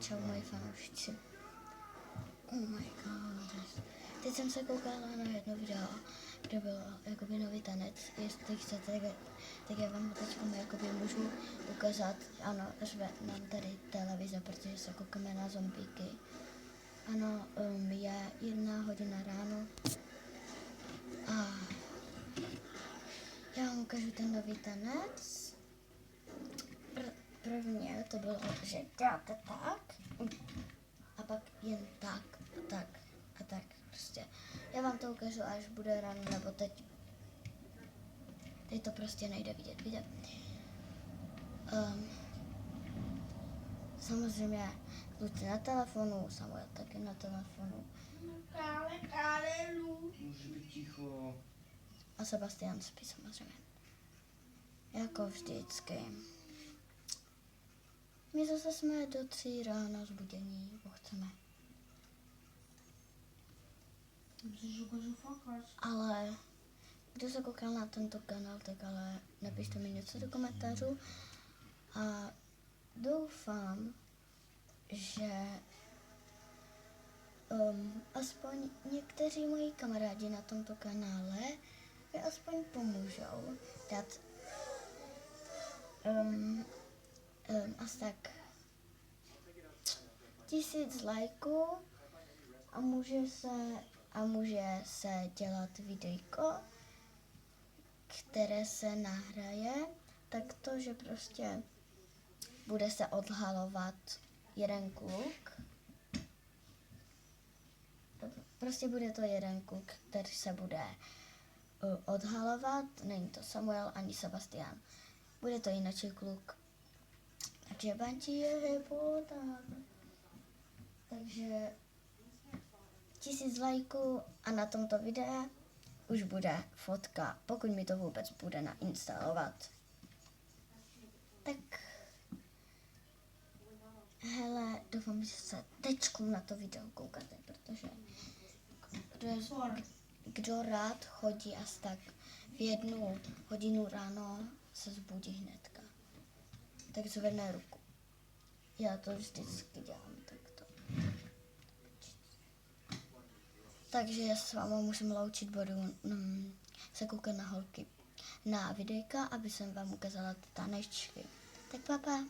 Čau moji fanoušci. Oh my god. Teď jsem se koukala na jedno video, kde bylo jakoby nový tanec. Jestli chcete, tak já vám teď jakoby můžu ukázat. Ano, řve nám tady televize, protože se koukáme na zombíky. Ano, je 1 hodina ráno. A já vám ukážu ten nový tanec. Prvně to bylo, že děláte tak a pak jen tak a tak a tak prostě. Já vám to ukážu, až bude ráno, nebo teď. Teď to prostě nejde vidět, víte. Samozřejmě kluci na telefonu, Samuel taky na telefonu. Může být ticho. A Sebastian spí samozřejmě. Jako vždycky. My zase jsme do 3 ráno zbudění, bo chceme. Ale kdo se koukal na tento kanál, tak ale napište mi něco do komentářů. A doufám, že aspoň někteří moji kamarádi na tomto kanále mi aspoň pomůžou dát asi tak 1000 lajků a může se dělat videjko, které se nahraje, tak to, že prostě bude se odhalovat jeden kluk. Prostě bude to jeden kluk, který se bude odhalovat. Není to Samuel ani Sebastian. Bude to jiný kluk. Takže bančí je hypota. Takže 1000 lajků a na tomto videu už bude fotka, pokud mi to vůbec bude nainstalovat. Tak hele, doufám, že se tečku na to video koukáte, protože kdo rád chodí asi tak v 1 hodinu ráno se zbudí hnedka. Tak zvedne ruku. Já to vždycky dělám takto. Takže já s váma musím loučit, budu se koukat na holky na videjka, aby jsem vám ukázala ty tanečky. Tak papa.